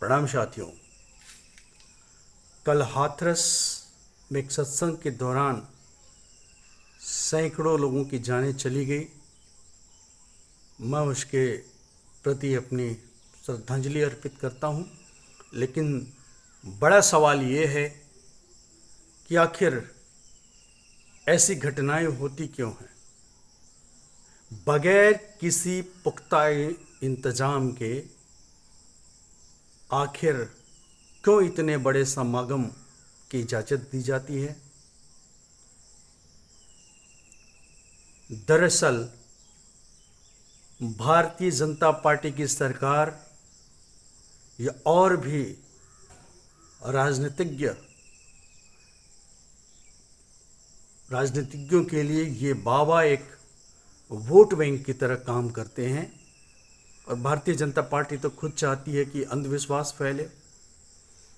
प्रणाम साथियों। कल हाथरस में एक सत्संग के दौरान सैकड़ों लोगों की जानें चली गई। मैं उसके प्रति अपनी श्रद्धांजलि अर्पित करता हूँ, लेकिन बड़ा सवाल ये है कि आखिर ऐसी घटनाएं होती क्यों हैं? बगैर किसी पुख्ता इंतजाम के आखिर क्यों इतने बड़े समागम की इजाज़त दी जाती है? दरअसल भारतीय जनता पार्टी की सरकार या और भी राजनीतिज्ञों के लिए ये बाबा एक वोट बैंक की तरह काम करते हैं। और भारतीय जनता पार्टी तो खुद चाहती है कि अंधविश्वास फैले,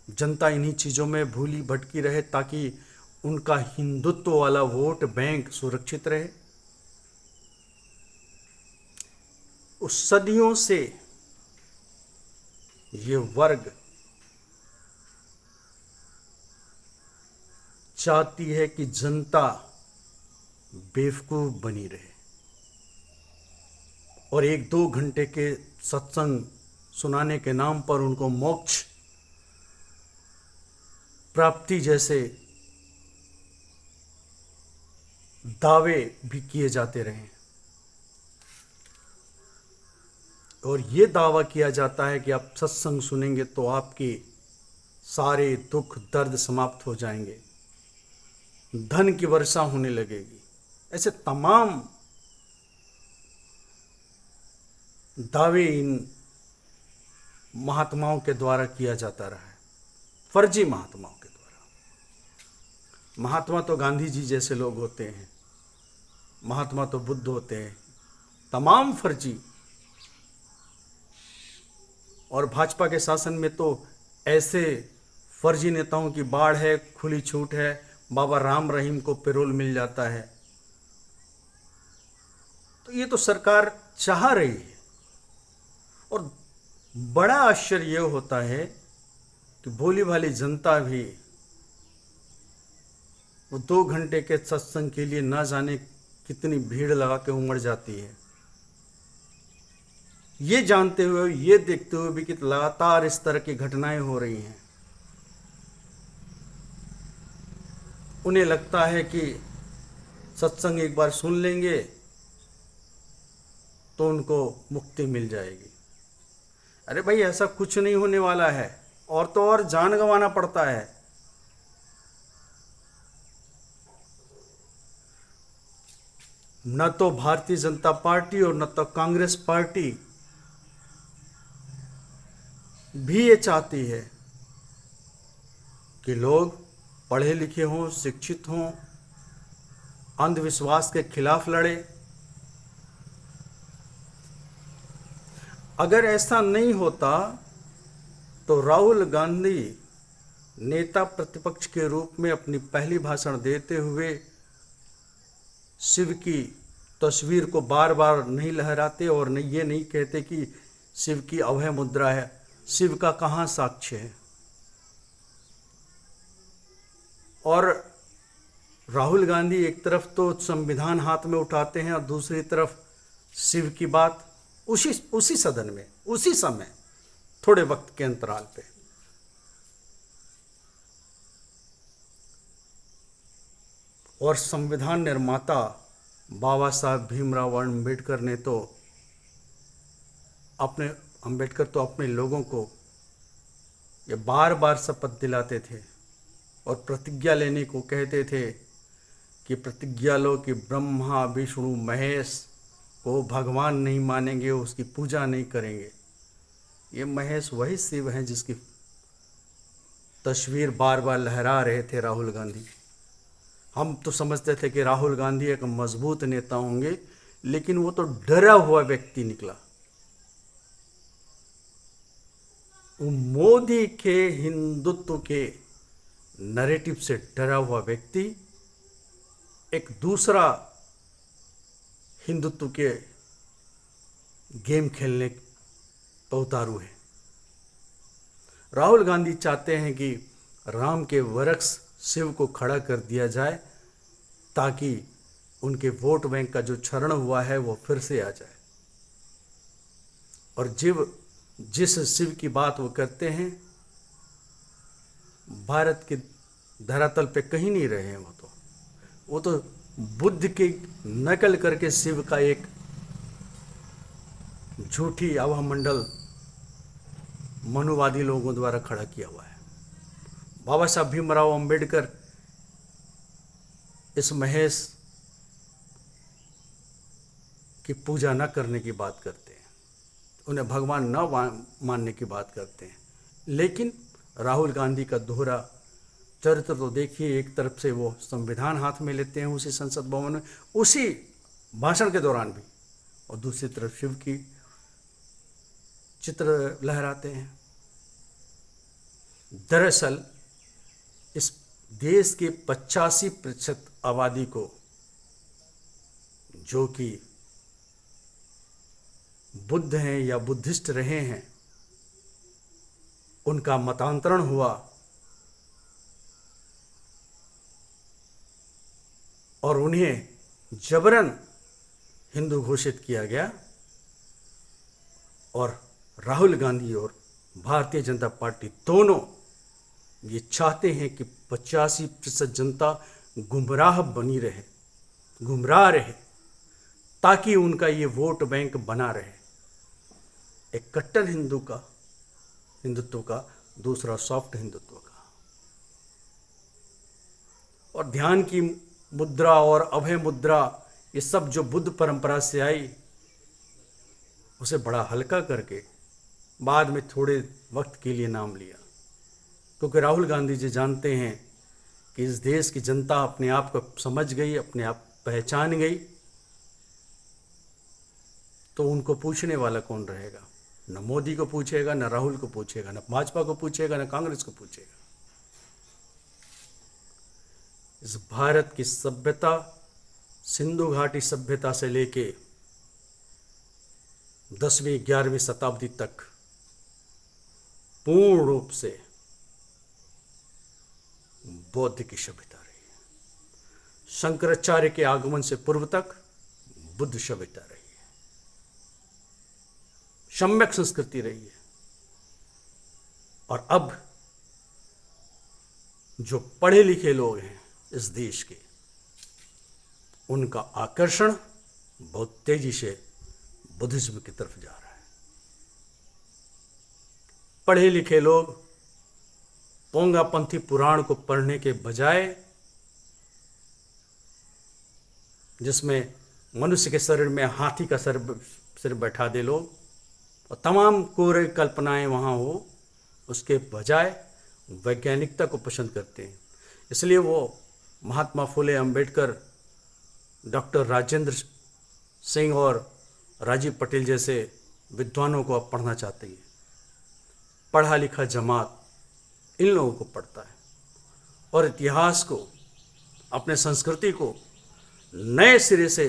जनता इन्हीं चीज़ों में भूली भटकी रहे ताकि उनका हिंदुत्व वाला वोट बैंक सुरक्षित रहे। उस सदियों से ये वर्ग चाहती है कि जनता बेवकूफ बनी रहे और 1-2 घंटे के सत्संग सुनाने के नाम पर उनको मोक्ष प्राप्ति जैसे दावे भी किए जाते रहे। और ये दावा किया जाता है कि आप सत्संग सुनेंगे तो आपके सारे दुख दर्द समाप्त हो जाएंगे, धन की वर्षा होने लगेगी। ऐसे तमाम दावे इन महात्माओं के द्वारा किया जाता रहा है, फर्जी महात्माओं के द्वारा। महात्मा तो गांधी जी जैसे लोग होते हैं, महात्मा तो बुद्ध होते हैं, तमाम फर्जी। और भाजपा के शासन में तो ऐसे फर्जी नेताओं की बाढ़ है, खुली छूट है। बाबा राम रहीम को पैरोल मिल जाता है। तो ये तो सरकार चाह रही है। और बड़ा आश्चर्य यह होता है कि भोली भाली जनता भी वो 2 घंटे के सत्संग के लिए ना जाने कितनी भीड़ लगा के उमड़ जाती है, ये जानते हुए, ये देखते हुए भी कि लगातार इस तरह की घटनाएं हो रही हैं। उन्हें लगता है कि सत्संग एक बार सुन लेंगे तो उनको मुक्ति मिल जाएगी। अरे भाई, ऐसा कुछ नहीं होने वाला है, और तो और जान गंवाना पड़ता है। न तो भारतीय जनता पार्टी और न तो कांग्रेस पार्टी भी ये चाहती है कि लोग पढ़े लिखे हों, शिक्षित हों, अंधविश्वास के खिलाफ लड़े। अगर ऐसा नहीं होता तो राहुल गांधी नेता प्रतिपक्ष के रूप में अपनी पहली भाषण देते हुए शिव की तस्वीर को बार बार नहीं लहराते और नहीं, ये नहीं कहते कि शिव की अभय मुद्रा है। शिव का कहाँ साक्ष्य है? और राहुल गांधी एक तरफ तो संविधान हाथ में उठाते हैं और दूसरी तरफ शिव की बात उसी सदन में, उसी समय, थोड़े वक्त के अंतराल पे। और संविधान निर्माता बाबा साहब भीमराव अम्बेडकर ने तो अपने लोगों को ये बार बार शपथ दिलाते थे और प्रतिज्ञा लेने को कहते थे कि प्रतिज्ञा लो कि ब्रह्मा विष्णु महेश को भगवान नहीं मानेंगे, उसकी पूजा नहीं करेंगे। ये महेश वही शिव हैं जिसकी तस्वीर बार बार लहरा रहे थे राहुल गांधी। हम तो समझते थे कि राहुल गांधी एक मजबूत नेता होंगे, लेकिन वो तो डरा हुआ व्यक्ति निकला। मोदी के हिंदुत्व के नैरेटिव से डरा हुआ व्यक्ति एक दूसरा हिंदुत्व के गेम खेलने पर उतारू है। राहुल गांधी चाहते हैं कि राम के वृक्ष शिव को खड़ा कर दिया जाए ताकि उनके वोट बैंक का जो क्षरण हुआ है वो फिर से आ जाए। और जिस शिव की बात वो करते हैं, भारत के धरातल पे कहीं नहीं रहे हैं। वो तो बुद्ध की नकल करके शिव का एक झूठी अवमंडल मनुवादी लोगों द्वारा खड़ा किया हुआ है। बाबा साहब भीमराव अंबेडकर इस महेश की पूजा न करने की बात करते हैं, उन्हें भगवान न मानने की बात करते हैं। लेकिन राहुल गांधी का दोहरा चरित्र तो देखिए, एक तरफ से वो संविधान हाथ में लेते हैं उसी संसद भवन में, उसी भाषण के दौरान भी, और दूसरी तरफ शिव की चित्र लहराते हैं। दरअसल इस देश के 85% आबादी को, जो कि बुद्ध हैं या बुद्धिस्ट रहे हैं, उनका मतांतरण हुआ और उन्हें जबरन हिंदू घोषित किया गया। और राहुल गांधी और भारतीय जनता पार्टी दोनों ये चाहते हैं कि 85% जनता गुमराह बनी रहे, गुमराह रहे, ताकि उनका ये वोट बैंक बना रहे। एक कट्टर हिंदुत्व का, दूसरा सॉफ्ट हिंदुत्व का। और ध्यान की मुद्रा और अभय मुद्रा, ये सब जो बुद्ध परंपरा से आई, उसे बड़ा हल्का करके बाद में थोड़े वक्त के लिए नाम लिया। क्योंकि राहुल गांधी जी जानते हैं कि इस देश की जनता अपने आप को समझ गई, अपने आप पहचान गई, तो उनको पूछने वाला कौन रहेगा? न मोदी को पूछेगा, न राहुल को पूछेगा, न भाजपा को पूछेगा, न कांग्रेस को पूछेगा। इस भारत की सभ्यता सिंधु घाटी सभ्यता से लेके 10वीं 11वीं शताब्दी तक पूर्ण रूप से बौद्ध की सभ्यता रही है। शंकराचार्य के आगमन से पूर्व तक बुद्ध सभ्यता रही है, सम्यक संस्कृति रही है। और अब जो पढ़े लिखे लोग हैं इस देश के, उनका आकर्षण बहुत तेजी से बुद्धिज्म की तरफ जा रहा है। पढ़े लिखे लोग पोंगापंथी पुराण को पढ़ने के बजाय, जिसमें मनुष्य के शरीर में हाथी का सिर बैठा दे लोग और तमाम कोरे कल्पनाएं वहाँ हो, उसके बजाय वैज्ञानिकता को पसंद करते हैं। इसलिए वो महात्मा फुले अंबेडकर, डॉक्टर राजेंद्र सिंह और राजीव पटेल जैसे विद्वानों को अब पढ़ना चाहते हैं। पढ़ा लिखा जमात इन लोगों को पढ़ता है और इतिहास को, अपने संस्कृति को नए सिरे से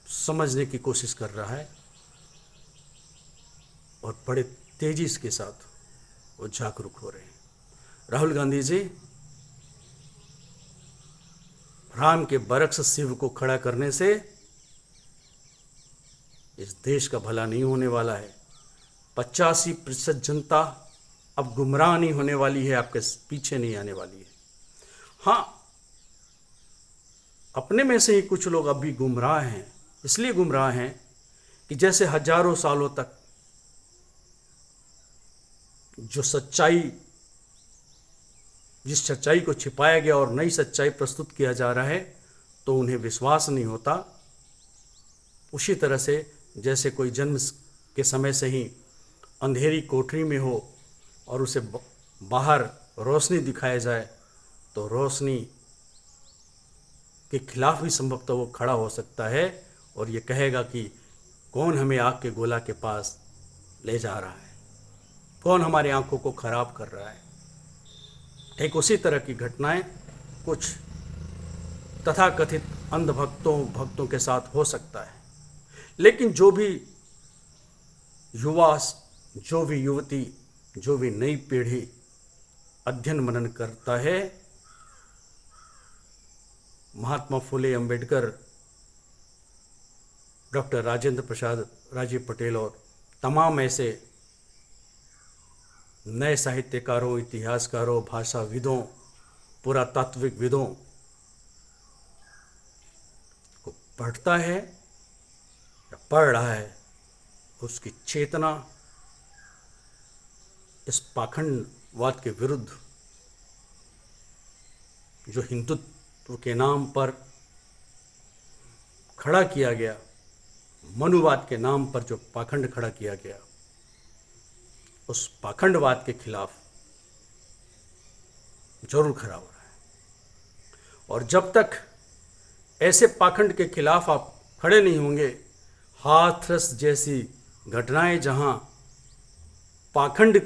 समझने की कोशिश कर रहा है और बड़े तेजी के साथ वो जागरूक हो रहे हैं। राहुल गांधी जी राम के वृक्ष शिव को खड़ा करने से इस देश का भला नहीं होने वाला है। 85% जनता अब गुमराह नहीं होने वाली है, आपके पीछे नहीं आने वाली है। हाँ, अपने में से ही कुछ लोग अभी गुमराह हैं। इसलिए गुमराह हैं कि जैसे हजारों सालों तक जिस सच्चाई को छिपाया गया और नई सच्चाई प्रस्तुत किया जा रहा है, तो उन्हें विश्वास नहीं होता। उसी तरह से जैसे कोई जन्म के समय से ही अंधेरी कोठरी में हो और उसे बाहर रोशनी दिखाया जाए, तो रोशनी के खिलाफ भी संभवतः वो खड़ा हो सकता है और ये कहेगा कि कौन हमें आग के गोला के पास ले जा रहा है, कौन हमारी आंखों को खराब कर रहा है। एक उसी तरह की घटनाएं कुछ तथाकथित भक्तों के साथ हो सकता है। लेकिन जो भी युवा, जो भी युवती जो भी नई पीढ़ी अध्ययन मनन करता है, महात्मा फुले अंबेडकर, डॉक्टर राजेंद्र प्रसाद राजीव पटेल और तमाम ऐसे नए साहित्यकारों, इतिहासकारों, भाषाविदों, पुरातात्विक विदों को पढ़ता है या पढ़ रहा है, उसकी चेतना इस पाखंडवाद के विरुद्ध, जो हिंदुत्व के नाम पर खड़ा किया गया, मनुवाद के नाम पर जो पाखंड खड़ा किया गया, उस पाखंडवाद के खिलाफ जरूर खड़ा हो रहा है। और जब तक ऐसे पाखंड के खिलाफ आप खड़े नहीं होंगे, हाथरस जैसी घटनाएं जहां पाखंड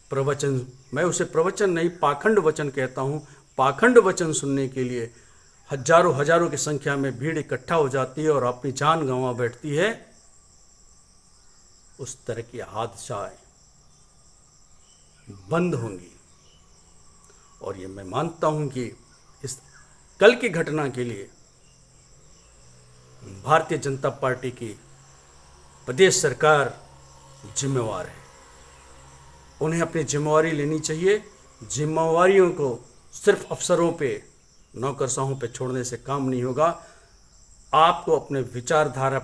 प्रवचन, मैं उसे प्रवचन नहीं पाखंड वचन कहता हूं, पाखंड वचन सुनने के लिए हजारों हजारों की संख्या में भीड़ इकट्ठा हो जाती है और अपनी जान गंवा बैठती है, उस तरह की हादसाएं बंद होंगी। और ये मैं मानता हूं कि इस कल की घटना के लिए भारतीय जनता पार्टी की प्रदेश सरकार जिम्मेवार है। उन्हें अपनी जिम्मेवारी लेनी चाहिए। जिम्मेवारियों को सिर्फ अफसरों पे, नौकरशाहों पे छोड़ने से काम नहीं होगा। आपको अपने विचारधारा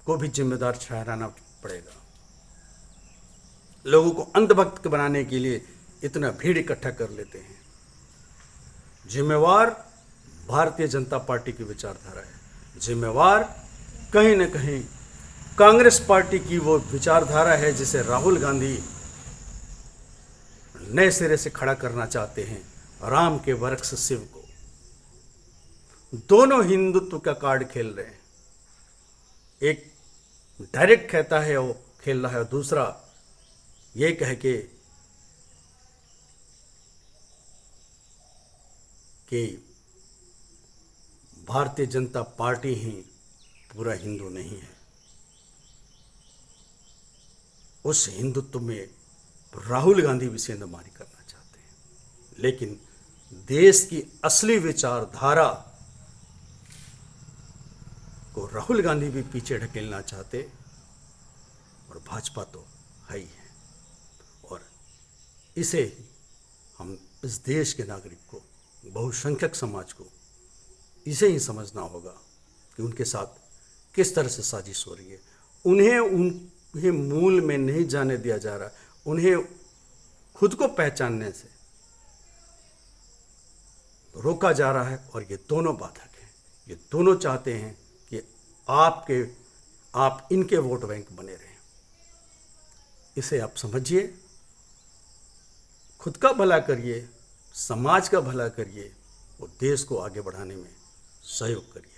को भी जिम्मेदार ठहराना पड़ेगा। लोगों को अंधभक्त बनाने के लिए इतना भीड़ इकट्ठा कर लेते हैं। जिम्मेवार भारतीय जनता पार्टी की विचारधारा है। जिम्मेवार कहीं न कहीं कांग्रेस पार्टी की वो विचारधारा है जिसे राहुल गांधी नए सिरे से खड़ा करना चाहते हैं, राम के वृक्ष शिव को। दोनों हिंदुत्व का कार्ड खेल रहे हैं। एक डायरेक्ट कहता है वो खेल रहा है, दूसरा ये कह के कि भारतीय जनता पार्टी ही पूरा हिंदू नहीं है। उस हिंदुत्व में राहुल गांधी भी सेंधमारी करना चाहते हैं, लेकिन देश की असली विचारधारा को राहुल गांधी भी पीछे ढकेलना चाहते, और भाजपा तो है ही है। और इसे हम इस देश के नागरिक को, बहुसंख्यक समाज को इसे ही समझना होगा कि उनके साथ किस तरह से साजिश हो रही है। उन्हें मूल में नहीं जाने दिया जा रहा, उन्हें खुद को पहचानने से रोका जा रहा है। और ये दोनों बाधक हैं। ये दोनों चाहते हैं कि आप इनके वोट बैंक बने रहें। इसे आप समझिए, खुद का भला करिए, समाज का भला करिए और देश को आगे बढ़ाने में सहयोग करिए।